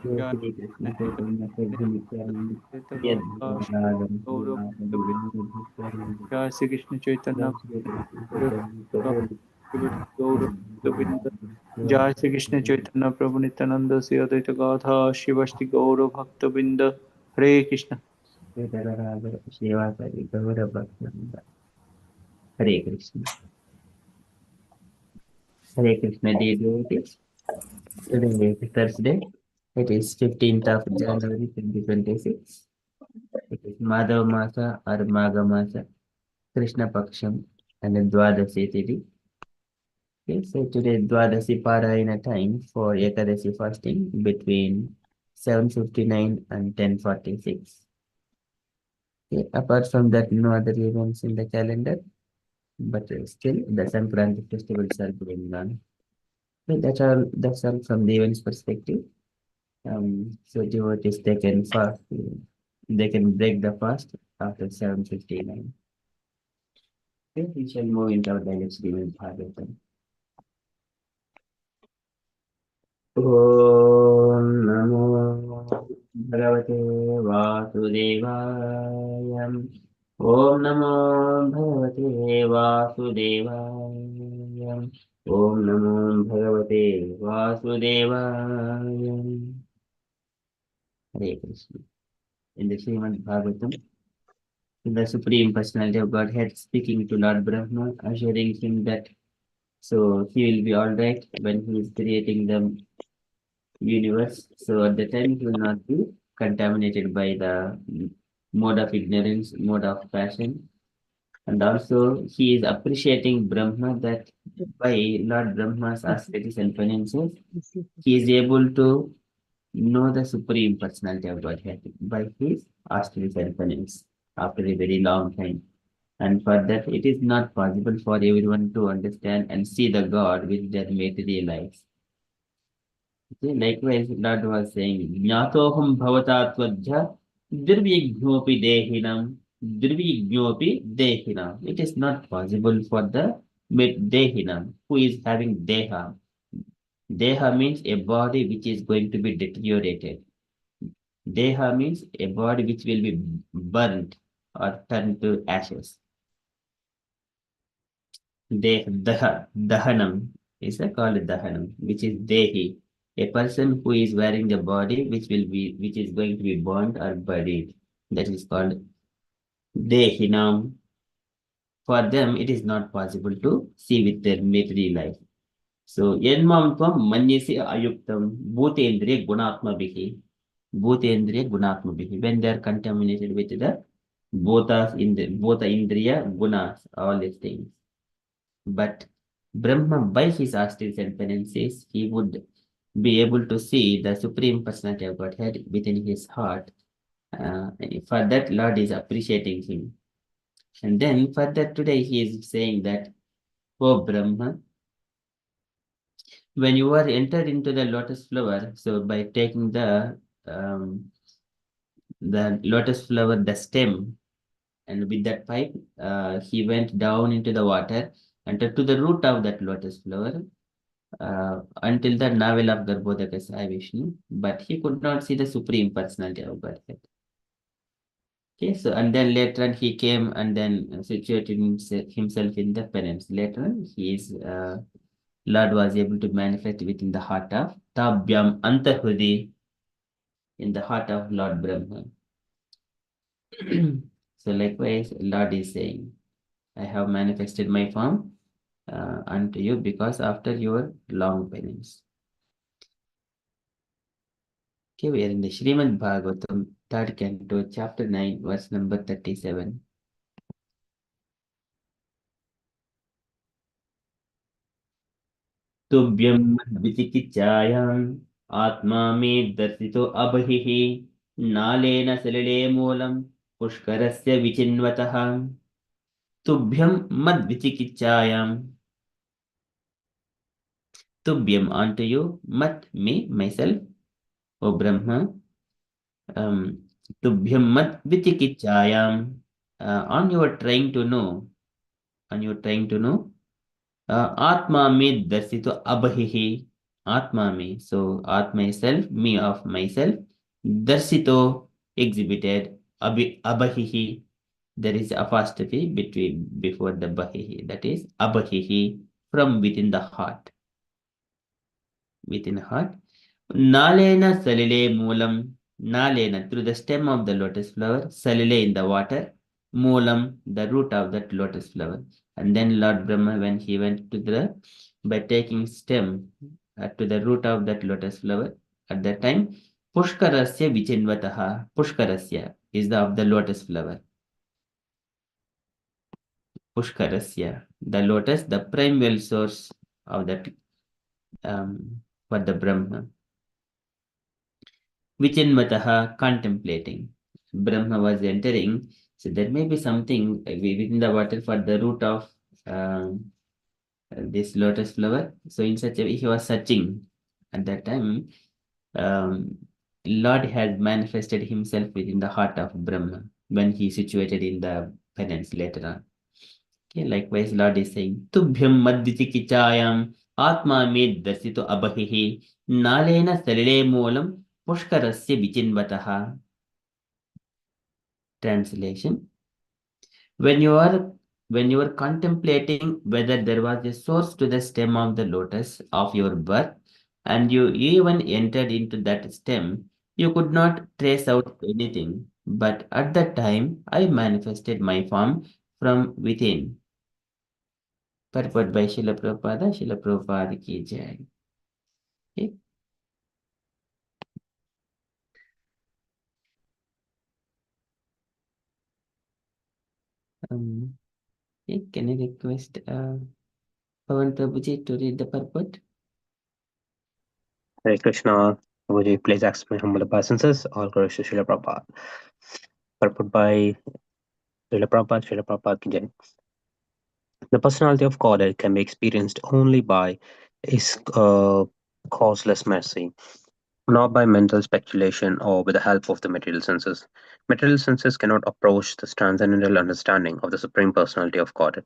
जय श्री कृष्ण चैतन्य प्रभु नित्यानंद जय जय श्री कृष्ण चैतन्य गोविंद। जय श्री कृष्ण चैतन्य प्रभु नित्यानंद श्री अद्वैत गाथा शिवस्ति गौर भक्तबिंद। हरे कृष्ण। श्रीवासादि गौर भक्तवृंद। हरे Krishna. Hare Krishna, dear devotees. Today is Thursday. It is 15th of January 2026. It is Madhava Masa or Magha Masa, Krishna Paksham, and the Dwadasi Tithi. Okay, so today Dwadasi Parayana time for Ekadasi fasting between 7:59 and 10:46. Okay, apart from that, no other events in the calendar, but still the Sankranti festivals are going on. So that's all from the events perspective. So devotees they can fast, they can break the fast after 7:59. Okay, we shall move into our daily Srimad Bhagavatam. ॐ नमो भगवते वासुदेवाय। ॐ नमो भगवते वासुदेवाय। ॐ नमो भगवते वासुदेवाय। Hare Krishna. In the Srimad Bhagavatam, the Supreme Personality of Godhead speaking to Lord Brahma, assuring him that so he will be all right when he is creating the universe. So at the time he will not be contaminated by the mode of ignorance, mode of passion. And also he is appreciating Brahma that by Lord Brahma's auspicities and penances, he is able to know the Supreme Personality of Godhead by his auspicities and penance after a very long time. And for that, it is not possible for everyone to understand and see the God with their material eyes. Okay, likewise, Lord was saying, Jnatoham bhavata tvajja dirvignopi dehinam, dirvignopi dehinam. It is not possible for the dehinam who is having deha. Deha means a body which is going to be deteriorated. Deha means a body which will be burnt or turned to ashes. Dahanam is called Dahanam, which is Dehi, a person who is wearing the body which is going to be burned or buried. That is called Dehinam. For them, it is not possible to see with their material life. So, Yenmam Tvam Manyasi Ayuktam Bhutendriya Gunatma Bhutendriya Gunatma Bihi. When they are contaminated with the both the Indriya Gunas, all these things. But Brahma, by his austerities and penances, he would be able to see the Supreme Personality of Godhead within his heart. For that, Lord is appreciating him. And then further today, he is saying that, oh Brahma, when you are entered into the lotus flower, so by taking the lotus flower, the stem, and with that pipe, he went down into the water and to the root of that lotus flower until the navel of Garbhodaka Sai Vishnu, but he could not see the Supreme Personality of Godhead. Okay, so and then later on he came and then situated himself in the penance. Later on, his Lord was able to manifest within the heart of Tabhyam Antarhudi, in the heart of Lord Brahma. So likewise, Lord is saying, I have manifested my form unto you because after your long penance. Okay, we are in the Srimad Bhagavatam, third canto, chapter 9, verse number 37. तुभ्यं विचिकित्सायाम् आत्मा मे दर्शितो अबहिः नालेन सलिले मूलं पुष्करस्य विचिन्वतः तुभ्यं मद्विचिकित्सायाम् तुभ्यं unto you mat me myself O Brahma um, तुभ्यं मद विचिकित्सायाम् on your trying to know on your trying to know atma me darsito abhihi Atma me. So Atma is self, me of myself. Darsito exhibited. Abahihi. There is apostrophe between before the bahihi. That is abahihi, from within the heart. Within the heart. Nalena salile moolam. Nalena, through the stem of the lotus flower. Salile, in the water. Moolam, the root of that lotus flower. And then Lord Brahma, when he went to by taking stem to the root of that lotus flower, at that time, Pushkarasya vichinvataha. Pushkarasya is of the lotus flower. Pushkarasya, the lotus, the primal source of that for the Brahma. Vichinvataha, contemplating. Brahma was entering, so there may be something within the water for the root of this lotus flower. So in such a way, he was searching. At that time, Lord has manifested himself within the heart of Brahma when he situated in the penance later on. Okay, likewise, Lord is saying, Tubhyam madhitikichayam atma med dasito abahihi nalena salile moolam pushkarasya vichinvataha. Translation. When you are contemplating whether there was a source to the stem of the lotus of your birth, and you even entered into that stem, you could not trace out anything. But at that time, I manifested my form from within. Purport by Srila Prabhupada. Srila Prabhupada ki jai. Okay. Okay. Can I request Pavan Prabhuji to read the purport? Hare Krishna, Prabhuji, please accept my humble obeisances. All glories to Srila Prabhupada. Purport by Srila Prabhupada ki jai. The personality of Godhead can be experienced only by His causeless mercy, not by mental speculation or with the help of the material senses. Material senses cannot approach this transcendental understanding of the Supreme Personality of Godhead.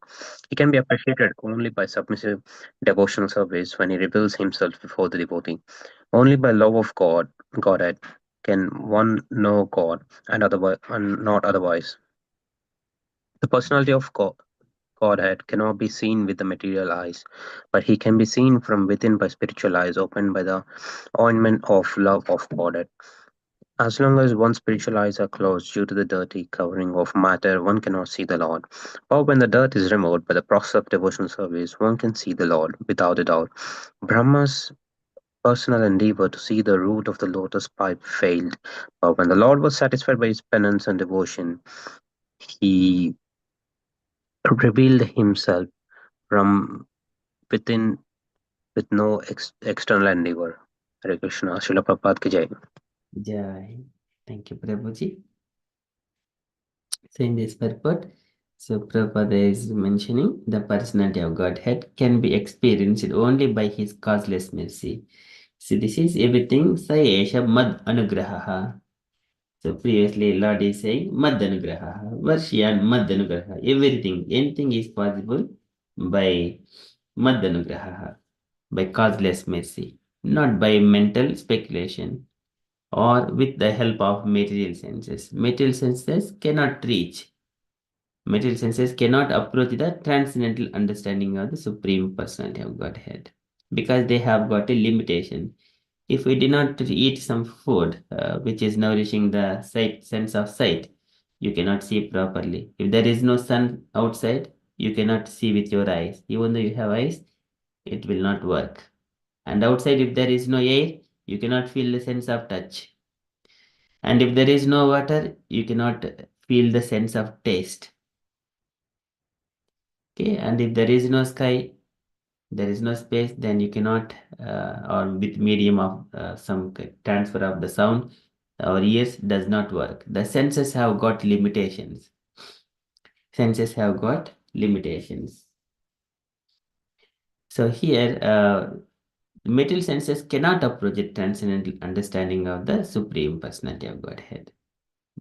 He can be appreciated only by submissive devotional service when he reveals himself before the devotee. Only by love of Godhead, can one know God and not otherwise. The personality of Godhead cannot be seen with the material eyes, but he can be seen from within by spiritual eyes opened by the ointment of love of Godhead. As long as one's spiritual eyes are closed due to the dirty covering of matter, one cannot see the Lord. But when the dirt is removed by the process of devotional service, one can see the Lord without a doubt. Brahma's personal endeavor to see the root of the lotus pipe failed, but when the Lord was satisfied by his penance and devotion, he revealed himself from within with no external endeavor. Hare Krishna, Srila Prabhupada ki jai. Jai. Thank you, Prabhuji. So in this purport, so Prabhupada is mentioning the personality of Godhead can be experienced only by his causeless mercy. So this is everything Sayesha Mad Anugraha. So previously Lord is saying Mad Anugraha, Varshiyan Mad Anugraha. Everything, anything is possible by Mad Anugraha, by causeless mercy, not by mental speculation or with the help of material senses. Material senses cannot reach. Material senses cannot approach the transcendental understanding of the Supreme Personality of Godhead because they have got a limitation. If we do not eat some food which is nourishing the sense of sight, you cannot see properly. If there is no sun outside, you cannot see with your eyes. Even though you have eyes, it will not work. And outside, if there is no air, you cannot feel the sense of touch. And if there is no water, you cannot feel the sense of taste. Okay, and if there is no sky, there is no space, then you cannot, or with medium of some transfer of the sound, our ears does not work. The senses have got limitations. Senses have got limitations. So here, material senses cannot approach a transcendental understanding of the Supreme Personality of Godhead.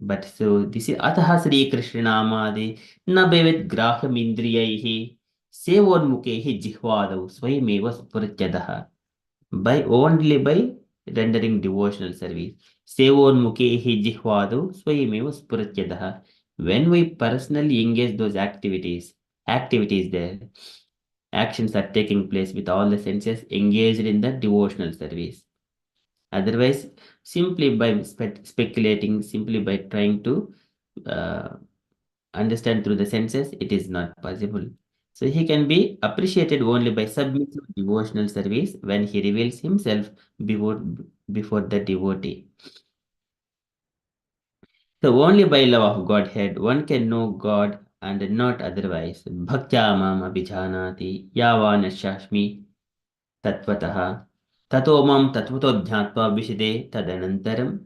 But so this is Ataha Sri Krishna Namadi Nabevet Graham Indriyaihi Sevonmukhe Jihvadau Swayameva Spurachadaha. only by rendering devotional service. Sevonmukhehi jihvadu swayameva spuratyadaha. When we personally engage those activities there, actions are taking place with all the senses engaged in the devotional service. Otherwise, simply by speculating, simply by trying to uh, understand through the senses, it is not possible. So he can be appreciated only by submissive devotional service when he reveals himself before, before the devotee. So only by love of Godhead one can know God and not otherwise. Bhaktya mam abhijanati yavana shashmi tatvatah tato mam tatvato jnatva vishide tadanantaram.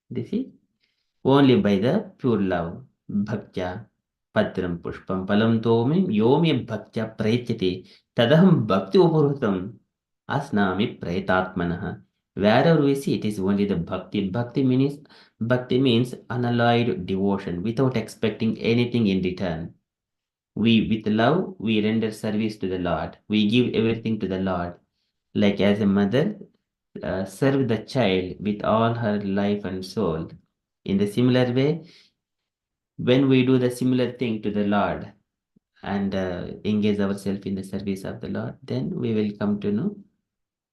This is only by the pure love. Bhaktya patram pushpam palam tomi yomi bhaktya prayachati tadaham bhakti upurhutam asnami prayatatmanah. Wherever we see it is only the bhakti. Bhakti means unalloyed devotion without expecting anything in return. With love, we render service to the Lord. We give everything to the Lord. Like as a mother serve the child with all her life and soul. In the similar way, when we do the similar thing to the Lord and engage ourselves in the service of the Lord, then we will come to know.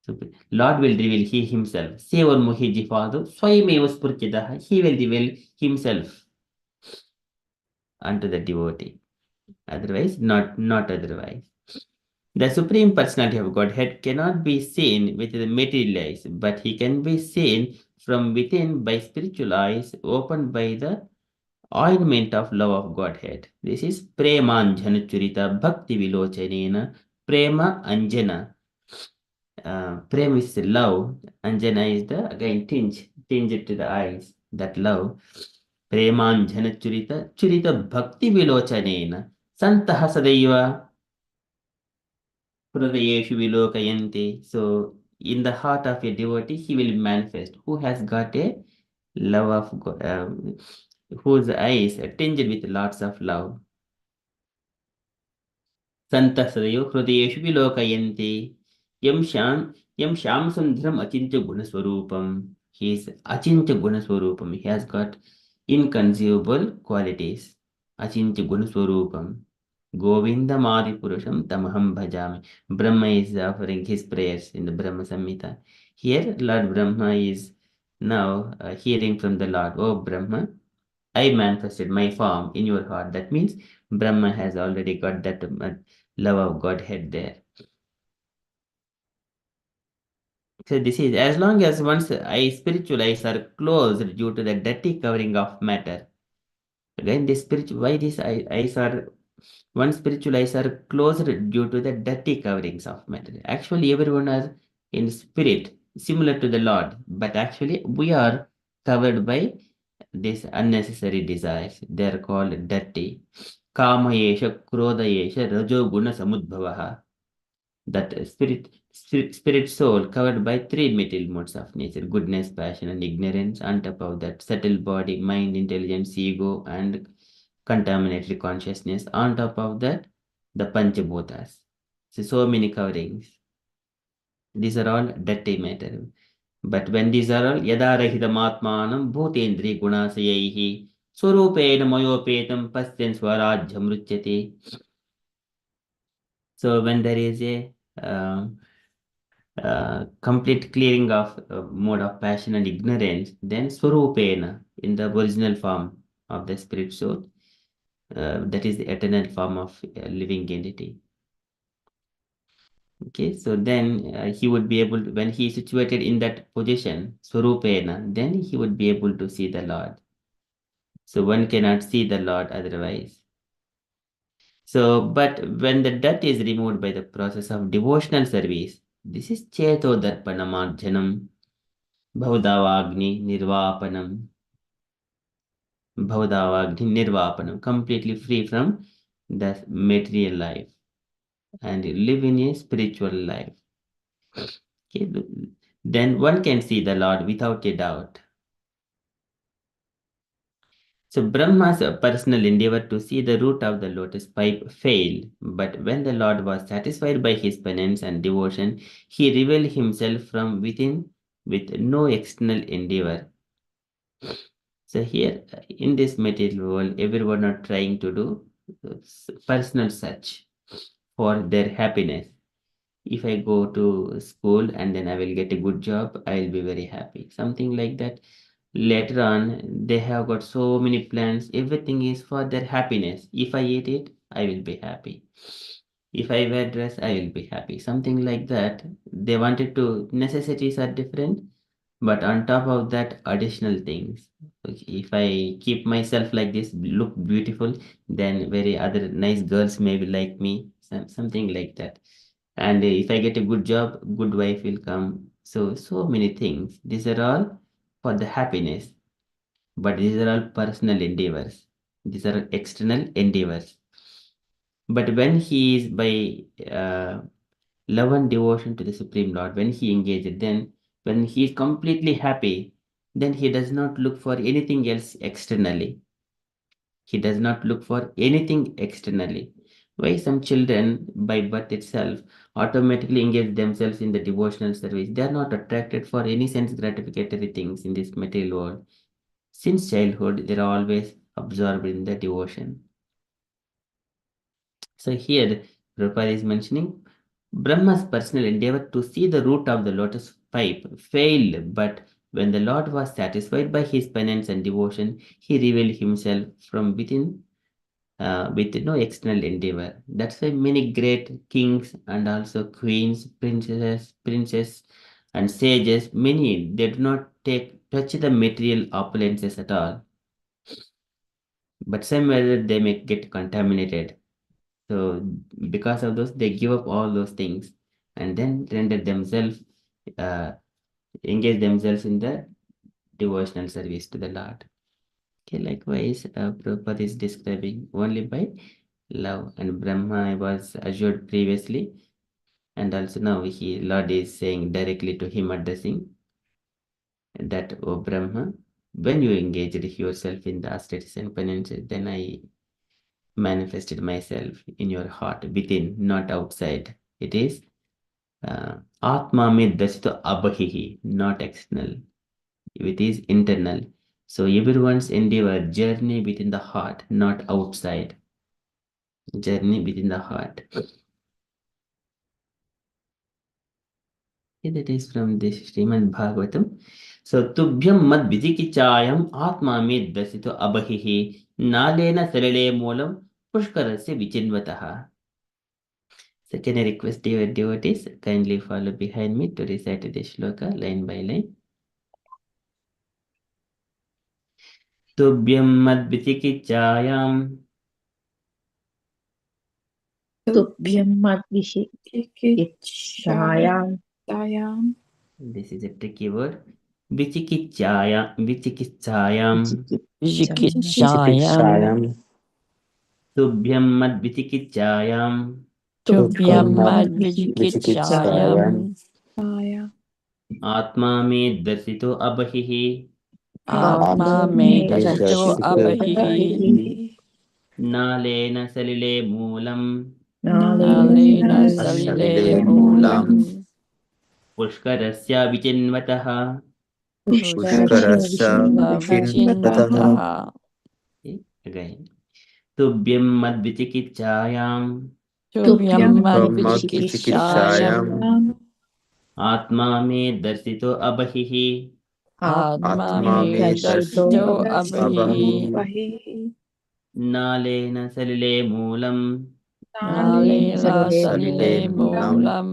So Lord will reveal He Himself. Sevar Mohiji Father, Swayameva Spurchidaha, He will reveal Himself unto the devotee. Otherwise, not otherwise. The Supreme Personality of Godhead cannot be seen with the material eyes, but He can be seen from within by spiritual eyes opened by the ointment of love of Godhead. This is Premanjana Churita Bhakti Vilochanena Prema Anjana. Prem is love, Anjana is the again tinge to the eyes, that love. Premanjana Churita Bhakti Vilochanena Santaha Sadaiva Hridayeshu Vilokayanti. So in the heart of a devotee, he will manifest who has got a love of God, whose eyes are tinged with lots of love. Santasadayo Hridayeshu Vilokayanti. Yam Sham Sundram Achintya Gunaswarupam. He is Achintya Gunaswarupam. He has got inconceivable qualities. Achintya Gunaswarupam. Govinda Madi Purusham Tamaham Bhajami. Brahma is offering his prayers in the Brahma Samhita. Here, Lord Brahma is now hearing from the Lord, Oh Brahma, I manifested my form in your heart. That means Brahma has already got that love of Godhead there. So this is as long as one's spiritual eyes are closed due to the dirty covering of matter. Again, this spiritual why these eyes are one spiritual eyes are closed due to the dirty coverings of matter. Actually, everyone is in spirit, similar to the Lord, but actually we are covered by these unnecessary desires. They are called dirty. Kama yesha, krodha yesha, rajo guna samudbhavaha. That spirit soul covered by three material modes of nature: goodness, passion, and ignorance. On top of that, subtle body, mind, intelligence, ego, and contaminatory consciousness. On top of that, the Panchabhutas. So many coverings. These are all dirty matter. But when these are all yadarahitam atmanam bhutendri gunasayaihi swarupena mayopetam pasyan swarajyam ruchyate. So when there is a complete clearing of mode of passion and ignorance, then swarupena in the original form of the spirit soul, that is the eternal form of living entity. Okay, so then he would be able to, when he is situated in that position, Swarupena, then he would be able to see the Lord. So one cannot see the Lord otherwise. So, but when the dirt is removed by the process of devotional service, this is Cheto Darpanamarjanam, Bhavdavagni Nirvapanam, Bhavdavagni Nirvapanam, completely free from the material life and live in a spiritual life. Okay, then one can see the Lord without a doubt. So Brahma's personal endeavor to see the root of the lotus pipe failed, but when the Lord was satisfied by his penance and devotion, he revealed himself from within with no external endeavor. So here in this material world, everyone are trying to do personal search for their happiness. If I go to school and then I will get a good job, I will be very happy. Something like that. Later on, they have got so many plans. Everything is for their happiness. If I eat it, I will be happy. If I wear dress, I will be happy. Something like that. They wanted to, necessities are different, but on top of that, additional things. Okay, if I keep myself like this, look beautiful, then very other nice girls maybe like me, something like that. And if I get a good job, good wife will come. So many things. These are all for the happiness, but these are all personal endeavors. These are external endeavors. But when he is by love and devotion to the Supreme Lord, when he engages, then when he is completely happy, then he does not look for anything else externally. He does not look for anything externally. Why some children by birth itself automatically engage themselves in the devotional service? They are not attracted for any sense gratificatory things in this material world. Since childhood, they are always absorbed in the devotion. So here, Prabhupada is mentioning Brahma's personal endeavor to see the root of the lotus pipe failed, but when the Lord was satisfied by his penance and devotion, he revealed himself from within with no external endeavor. That's why many great kings and also queens, princes, and sages, many they do not touch the material opulences at all, but somewhere they may get contaminated. So because of those, they give up all those things and then render themselves, uh, engage themselves in the devotional service to the Lord. Okay, likewise, Prabhupada is describing only by love, and Brahma was assured previously, and also now Lord is saying directly to him, addressing that, O Brahma, when you engaged yourself in the austerities and penances, then I manifested myself in your heart within, not outside. It is Atma में दसितो abhihi, not external. It is internal. So everyone's endeavor, journey within the heart, not outside. Journey within the heart. Okay, that is from this Srimad Bhagavatam. So tubhyam mad vidikichayam atma में दसितो abhihi nalena sarale moolam pushkarasya vichinvataha. So can I request devotees kindly follow behind me to recite the shloka line by line. Tubhyam mad vidikichayam तुभ्यं मद्विषिकित्सायां This is a tricky word. Vichikitchayam. Vikitchayam Tubhyam mad vichikitchayam. Tubhyam Vichikitchayam Atma me darsito abhihi. Atma me Dasito abhihi Nalena salile moolam. Nalena Salile salile Moolam moolam Pushkarasya vichinvataha. Pushkarasya Vichinvataha Vichinvataha Okay, again. Tubhyam mad vichikitchayam. Tubhyam Tubhamad Vichikitchayam Vichikitchayam Atma me darsito abhihi. Atma Atma me Me dasito Darsito abhihi Abhahi Nalena salile moolam. Nalela Salile salile Moolam moolam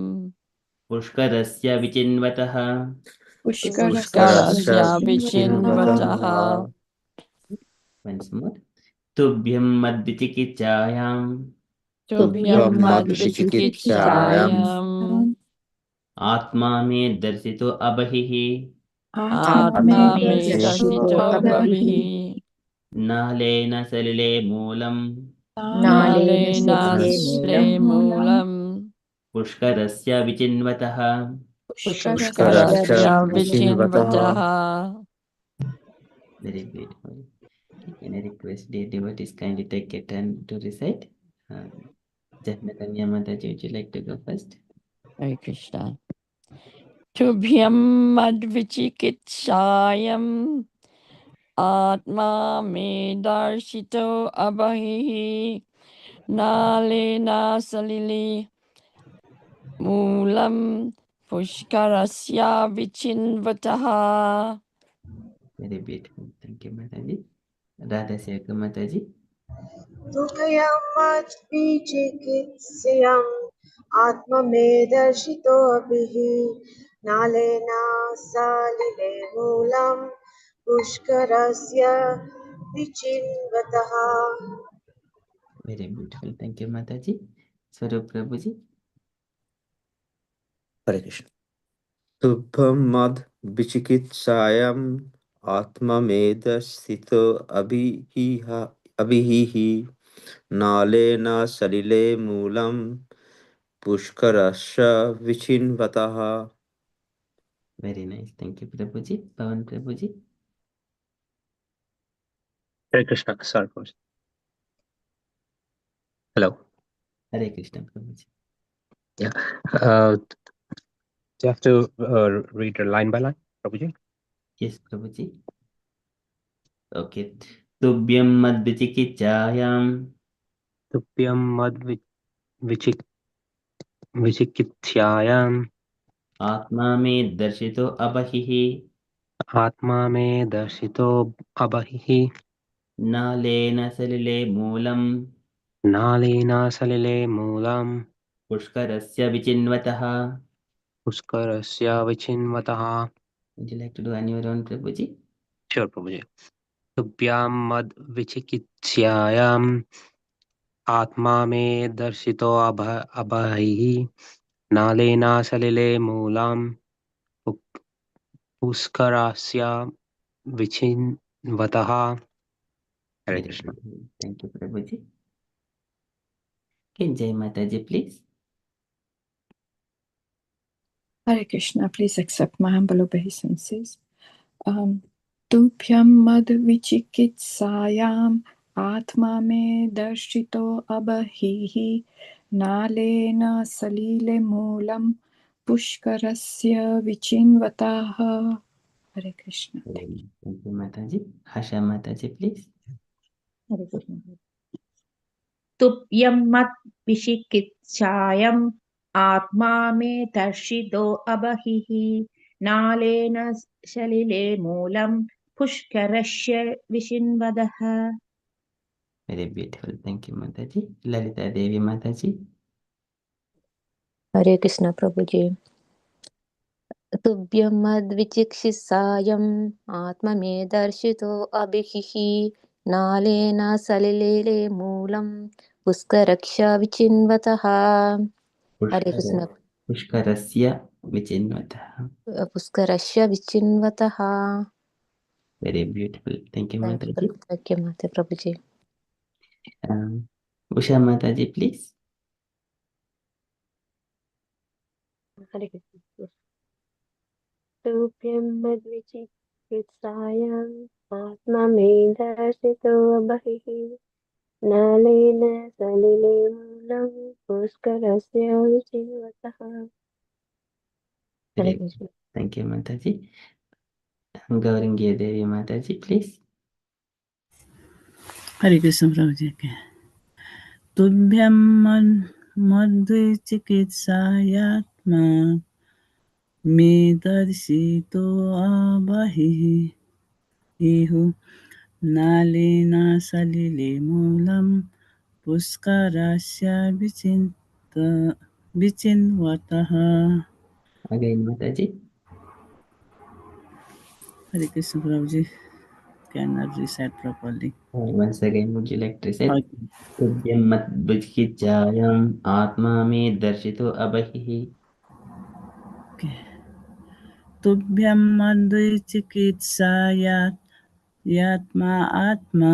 Pushkarasya vichinvataha. Pushkarasya Pushkarasya Vichinvataha Vichinvataha Once more. Tubhyam mad vichikitchayam. Tubhyam Tubhamad Vichikitchayam Madvichikitchayam Atma me darsito abhihi. Atma me Dasito dasito bhavihi Nalena salile moolam. Nalena sile moolam Pushkarasya vichinvataha. Pushkarasya Pushkarasya Vichinvataha Vichinvataha Very beautiful. Can I request the devotees kindly take a turn to recite? Jatnatanya Mataji, would you like to go first? Hare Krishna. Tubhyam madvichikitsayam atma me darshito abahihi nalena salili Mulam Pushkarasya Vichinvataha. Very beautiful. Thank you, Mataji. Radha Sekha Mataji. तुभयमच्चिकित्स्यम् आत्ममेदर्शितोऽभिः नालेन सालिले मूलं पुष्करस्य विचिन्वतः. Very beautiful. Thank you, Mataji. Swarup Prabhuji. Hare Krishna. Tubham mad vichikitsayam atma meda sthito abhihi nalena salile moolam pushkarasya vichinvataha. Very nice. Thank you, Prabhuji. Pawan Prabhuji. Hare Krishna. Sorry, Prabhuji. Hello. Hare Krishna, Prabhuji. Yeah. Do you have to read it line by line, Prabhuji? Yes, Prabhuji. Okay. Tubhyam mad vichikicchayam Tupyam mad vichikithyayam atma me darshito abahihi atma me darshito abahihi nalena salile moolam nalena salile moolam pushkarasya vichinvataha. puskarasya vichinvataha. Would you like to do on your own, Prabhuji? Sure, Prabhuji. Tubhyam mad vichikitsyayam atma me darshito abahihi nalena salile moolam puskarasya vichinvataha. Hare Very Krishna. beautiful. Thank you, Prabhuji. Can Jai Mataji, please? Hare Krishna, please accept my humble obeisances. Tubhyam mad vichikitsayam atma me darshito abahihi nalena salile moolam pushkarasya vichinvataha. Hare Krishna. Thank you, Mataji. Hasha Mataji, please. Hare Krishna. तुभ्यं मद्विचिकित्सायम् आत्मा मे दर्शितो अबहिः नालेन सलिले मूलं पुष्करस्य विचिन्वदः. Very beautiful. Thank you, Mataji. Lalita Devi Mataji. Hare Krishna Prabhuji. तुभ्यं मद्विचिकित्सायम् आत्ममेदर्शितो अभिहिः नालेन सलिले मूलं पुष्करक्ष विचिन्वतः. हरे Krishna. Pushkarasya vichinvataha. पुष्करस्य विचिन्वतः. Very beautiful. Thank you, Mataji. Thank you, Mate Prabhuji. Usha Mataji, please. Hare Krishna. Tubhyam madvichikitsayaam atma medasito abahihi nalena salile moolam puskarasya vichinvataha. Hare Krishna. Thank you, Mataji. Gaurangi Devi Mataji, please. Hare Krishna Prabhuji. Tubhyam madvichikitsayatma me darsito abahihi ihu nalena salile moolam puskarasya vichinvataha. Again, Mataji. Hare Krishna Prabhuji. Cannot recite properly. Once again, would you like to say? Okay. Tubyam mat bujkijayam atma me darshito abahihi. Tubhyam madvichikitsayat yatma atma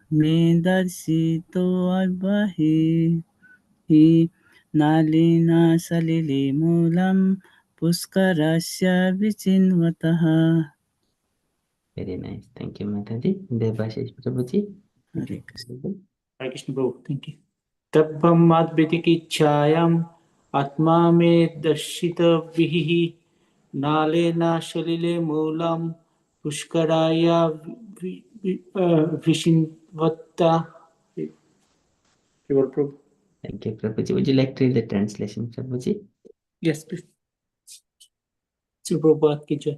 me darsito abahi hi nalina salile moolam puskarasya vichinvataha. Very nice. Thank you, Mataji. Debashish Prabhuji. Hare Krishna. Hare Krishna Prabhu. Thank you. Tabbam madvitikichayam atma me darshita vihi nalena shalile moolam pushkaraya vishinvata. Prabhu. Thank you, Prabhuji. Would you like to read the translation, Prabhuji? Yes, please. Sri Prabhupada ki jai.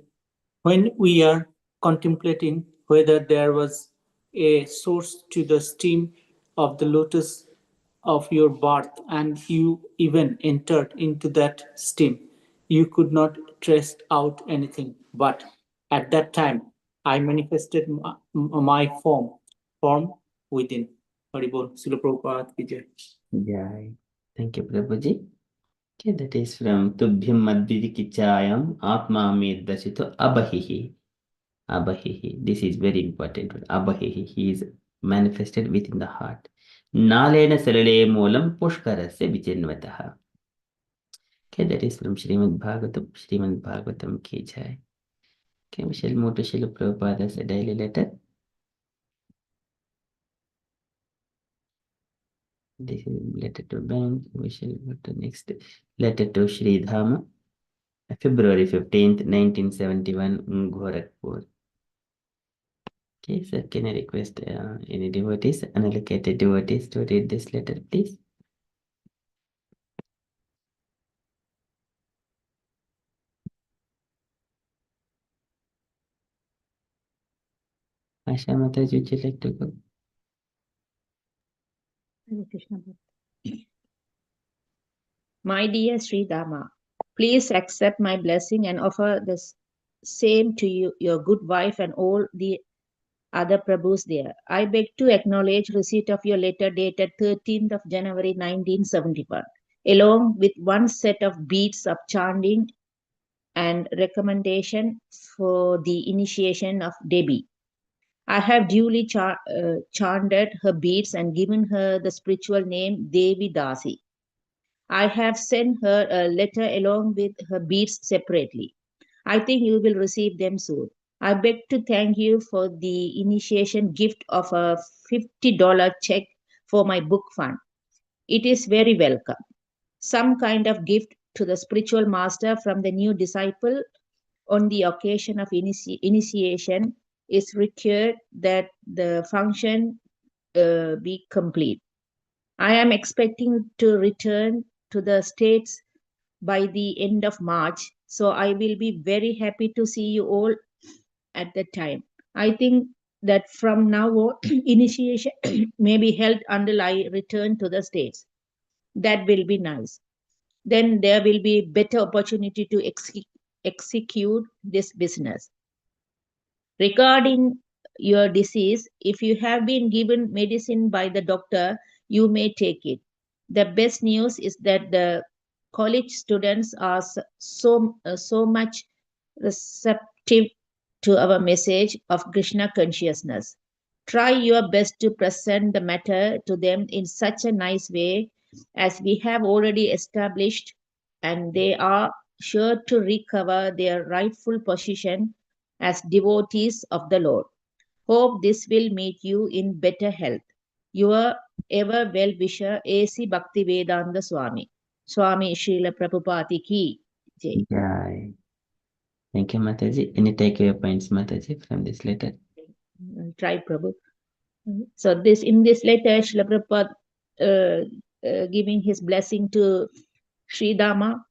When we are contemplating whether there was a source to the stream of the lotus of your birth and you even entered into that stream, you could not trace out anything. But at that time, I manifested my form within. Haribol, Srila Prabhupada ki jai. Jai. Thank you, Prabhuji. Okay, that is from Tubhyam Madvidikichayam Atma Me Dasito Abahihi. Abahihi. This is very important. Abahihi. He is manifested within the heart. Nalena Salale Moolam Pushkarasya Vichinvataha. Okay, that is from Srimad Bhagavatam. Srimad Bhagavatam ki jai. Okay, we shall move to Srila Prabhupada's daily letter. This is letter to bank. We shall go to next letter to Sri Dhama. February 15th, 1971, Gorakhpur. Okay, sir, can I request any devotees, unallocated devotees to read this letter, please? Asha Mataji, would you like to go? Hare Krishna. My dear Sri Dama, please accept my blessing and offer the same to you, your good wife, and all the other Prabhus there. I beg to acknowledge receipt of your letter dated 13th of January 1971, along with one set of beads of chanting and recommendation for the initiation of Devi. I have duly chanted her beads and given her the spiritual name Devi Dasi. I have sent her a letter along with her beads separately. I think you will receive them soon. I beg to thank you for the initiation gift of a $50 check for my book fund. It is very welcome. Some kind of gift to the spiritual master from the new disciple on the occasion of initiation is required that the function be complete. I am expecting to return to the States by the end of March, so I will be very happy to see you all at that time. I think that from now on, initiation may be held until I return to the States. That will be nice. Then there will be better opportunity to execute this business. Regarding your disease, if you have been given medicine by the doctor, you may take it. The best news is that the college students are so much receptive to our message of Krishna consciousness. Try your best to present the matter to them in such a nice way as we have already established, and they are sure to recover their rightful position as devotees of the Lord. Hope this will meet you in better health. Your ever well-wisher A.C. Bhaktivedanta Swami. Swami Srila Prabhupada ki jai. Jai. Thank you, Mataji. Any takeaway points, Mataji, from this letter? Try Prabhu. So in this letter, Srila Prabhupada giving his blessing to Sri Dama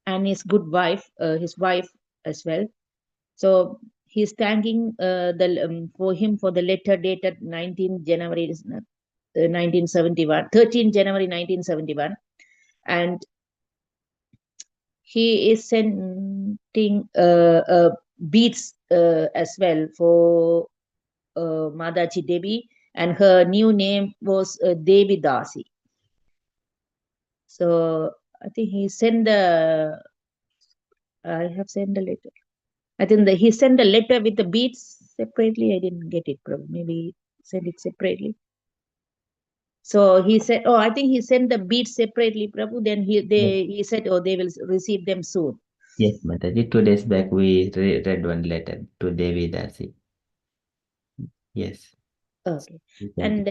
and his good wife, his wife as well. So he's thanking for him for the letter dated 19 January 1971, 13 January 1971, and he is sending beads as well for Madaji Devi, and her new name was Devi Dasi. So I think he sent I have sent the letter. I think he sent a letter with the beads separately. I didn't get it, probably. Maybe send it separately. So he said, oh, I think he sent the beads separately, Prabhu. Then he said, oh, they will receive them soon. Yes, Mataji. 2 days back, we read one letter to Devi Dasi. Yes. Okay. You can And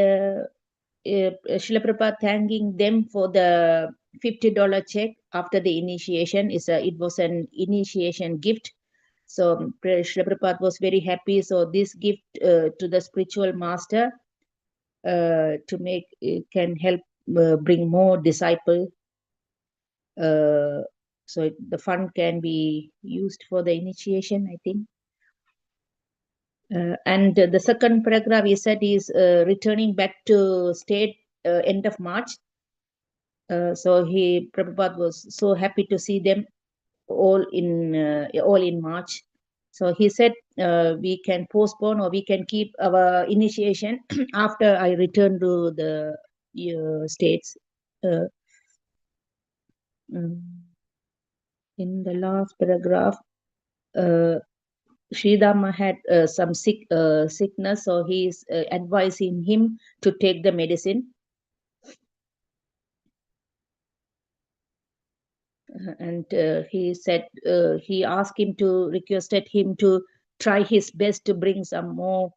Srila Prabhupada thanking them for the $50 check after the initiation. It was an initiation gift. So Srila Prabhupada was very happy. So this gift to the spiritual master to make can help bring more disciple. So the fund can be used for the initiation, I think. And the second paragraph he said is returning back to state end of March. So Prabhupada was so happy to see them all in March. So he said we can postpone or we can keep our initiation after I return to the states. In the last paragraph, Sridharma had some sickness, so he is advising him to take the medicine. And he said he asked him to requested him to try his best to bring some more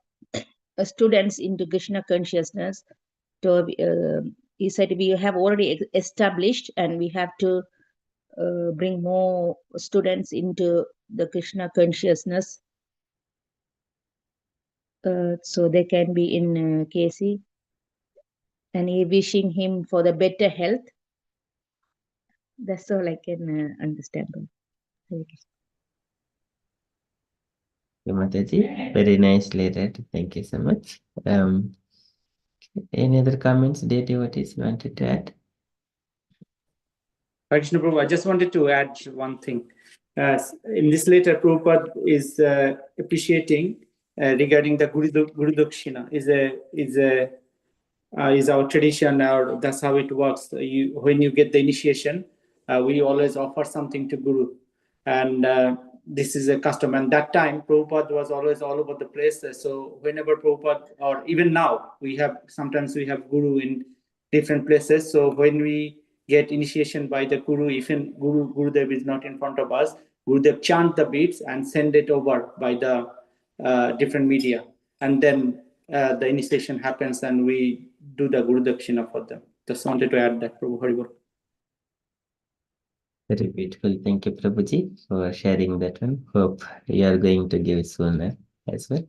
students into Krishna consciousness. So he said we have already established, and we have to bring more students into the Krishna consciousness, so they can be in KC. And he wishing him for the better health. That's all I can understand. you, Mataji. Very nicely read. Thank you so much. Any other comments, dear devotees, you wanted to add? Krishna Prabhu, I just wanted to add one thing. In this letter, Prabhupada is appreciating regarding the Guru Dakshina is our tradition, or that's how it works. When you get the initiation, we always offer something to Guru, and this is a custom. And that time, Prabhupada was always all over the place. So whenever Prabhupada, or even now, sometimes we have Guru in different places. So when we get initiation by the Guru, even Gurudev is not in front of us, Gurudev chant the beads and send it over by the different media, and then the initiation happens, and we do the Guru Dakshina for them. Just wanted to add that, Prabhu Haribol. Very beautiful. Thank you, Prabhuji, for sharing that one. Hope you are going to give sooner as well.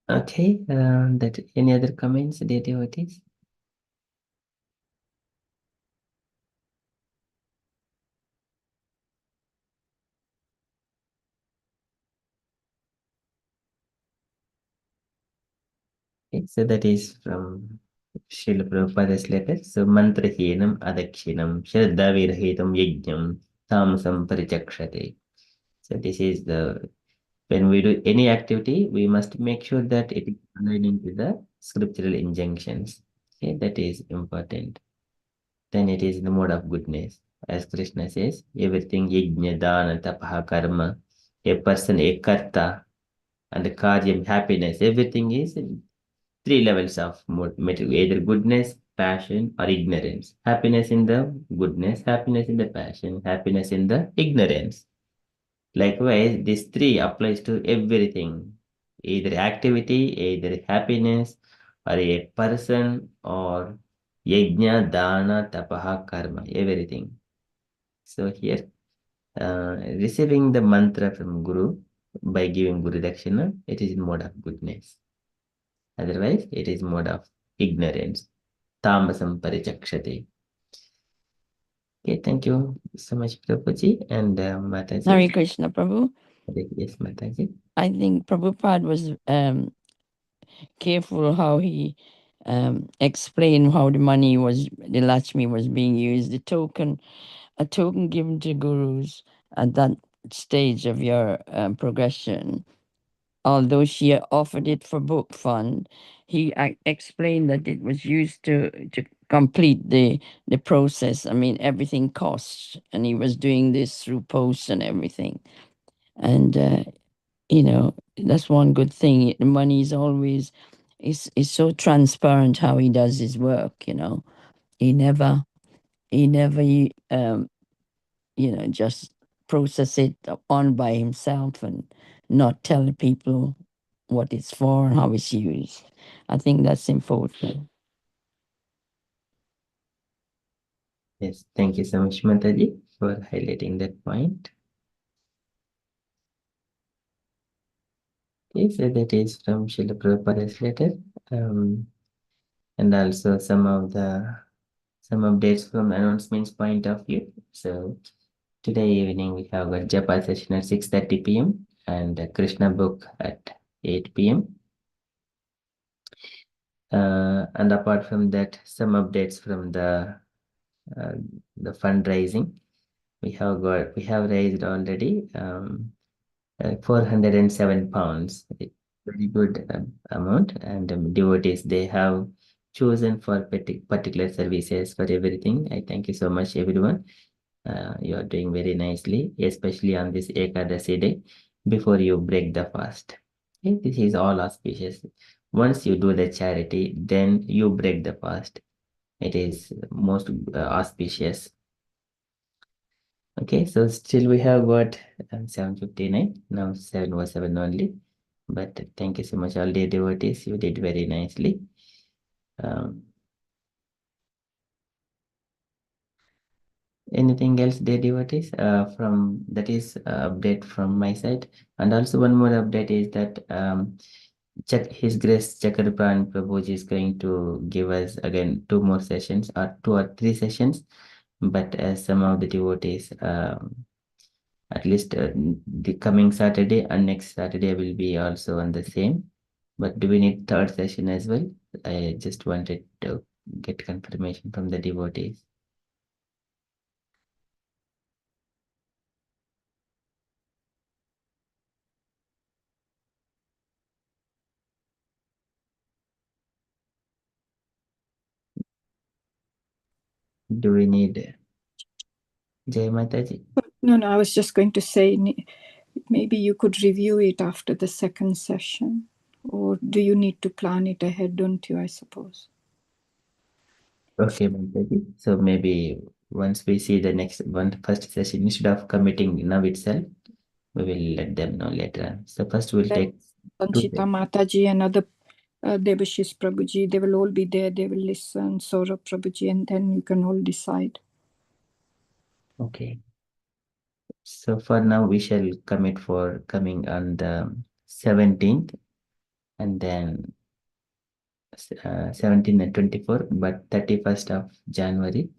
Okay, any other comments, dear devotees? Okay, so that is from Srila Prabhupada's letter. So, mantrahinam adakshinam shraddha virhitam yajnam tamasam parichakshate. So, this is when we do any activity, we must make sure that it is aligning with the scriptural injunctions. Okay, that is important. Then it is the mode of goodness. As Krishna says, everything yajna, dana, tapaha, karma, a person, a karta, and the karyam, happiness, everything is three levels of material, either goodness, passion, or ignorance. Happiness in the goodness, happiness in the passion, happiness in the ignorance. Likewise, these three applies to everything, either activity, either happiness, or a person, or yajna, dana, tapaha, karma, everything. So here, receiving the mantra from Guru by giving Guru Dakshina, it is in mode of goodness. Otherwise, it is mode of ignorance. Tamasam parichakshate. Okay, thank you so much, Prabhuji and Mataji. Hare Krishna, Prabhu. Yes, Mataji. I think Prabhupada was careful how he explained how the Lakshmi was being used. A token given to gurus at that stage of your progression. Although she offered it for book fund, he explained that it was used to complete the process. I mean, everything costs, and he was doing this through posts and everything. And that's one good thing. The money is always is so transparent how he does his work. He never just process it on by himself and not tell people what it's for and how it's used. I think that's important. Yes, thank you so much, Mataji, for highlighting that point. Okay, so that is from Srila Prabhupada's letter. And also some updates from announcements point of view. So today evening we have a Japa session at 6:30 p.m. and a Krishna book at 8 p.m. And apart from that, some updates from the fundraising. We have raised already 407 pounds. Very good amount, and devotees, they have chosen for particular services for everything. I thank you so much, everyone. You are doing very nicely, especially on this Ekadasi day before you break the fast. Okay, this is all auspicious. Once you do the charity, then you break the fast. It is most auspicious. Okay, so still we have got 7:59, now 7:07 only. But thank you so much, all the devotees. You did very nicely. Anything else, dear devotees? From that is update from my side. And also one more update is that His Grace Chakrapan Prabhuji is going to give us again 2 more sessions or 2 or 3 sessions. But some of the devotees, at least the coming Saturday and next Saturday will be also on the same. But do we need 3rd session as well? I just wanted to get confirmation from the devotees. Do we need Jai Mataji? No, I was just going to say maybe you could review it after the 2nd session. Or do you need to plan it ahead, don't you, I suppose? Okay, Mataji. So maybe once we see the first session, instead of committing now itself, we will let them know later on. So first we'll take Sanchita Mataji and other Devashis Prabhuji, they will all be there, they will listen, Saurabh Prabhuji, and then you can all decide. Okay. So for now, we shall commit for coming on the 17th and then 17 and 24, but 31st of January,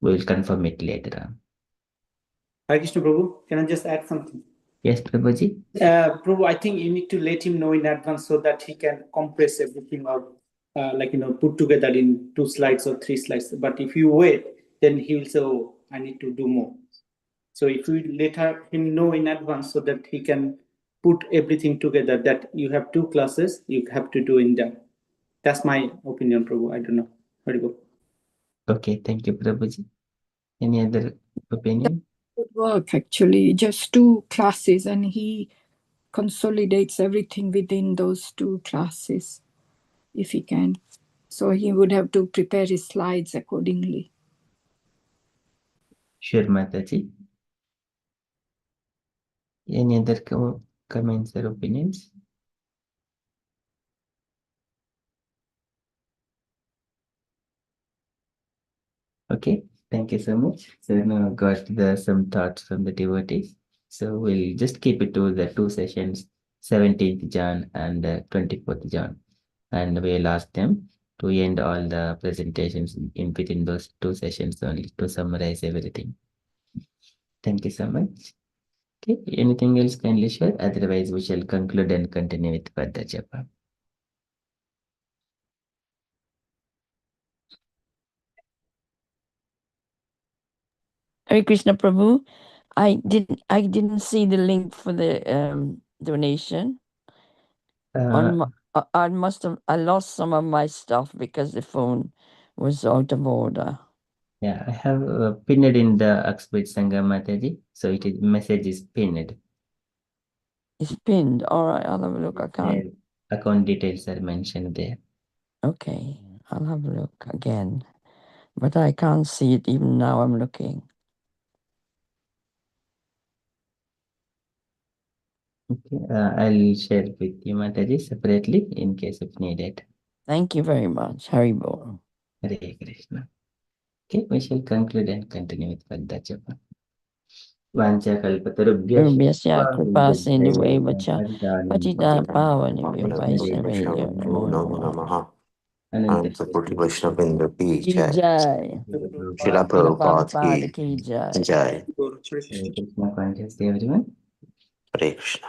we will confirm it later on. Hare Krishna Prabhu, can I just add something? Yes, Prabhuji? Prabhu, I think you need to let him know in advance so that he can compress everything out, put together in 2 slides or 3 slides. But if you wait, then he will say, oh, I need to do more. So if you let him know in advance so that he can put everything together, that you have 2 classes, you have to do in them. That's my opinion, Prabhu. I don't know. Where to go? Okay, thank you, Prabhuji. Any other opinion? Good work, actually. Just 2 classes, and he consolidates everything within those 2 classes, if he can. So he would have to prepare his slides accordingly. Sure, Mataji. Any other comments or opinions? Okay, thank you so much. So now got some thoughts from the devotees. So we'll just keep it to the 2 sessions, 17th Jan and 24th Jan. And we'll ask them to end all the presentations within those 2 sessions only to summarize everything. Thank you so much. Okay, anything else kindly share? Otherwise, we shall conclude and continue with further japa. Hare Krishna Prabhu, I didn't see the link for the donation. I lost some of my stuff because the phone was out of order. Yeah, I have pinned it in the Oxbridge Sangha Mataji. So message is pinned. It's pinned. All right, I'll have a look. I can't. Account details are mentioned there. Okay, I'll have a look again. But I can't see it even now I'm looking. Okay, I'll share with you, Mataji, separately in case if needed. Thank you very much. Haribol. Hare Krishna. Okay, we shall conclude and continue with Padda Japa. Vancha kalpatarubhyascha Rubhyasya kripa sindhueva cha patita pavani Vaishnav namo Namo namo. Namaha. Ananta Ananta Koti Vaishnavendra Ki Ki Jai. jai. Srila Srila Prabhupada Prabhupada Ki ki jai. Jai. Hare Krishna consciously, everyone. Hare Krishna.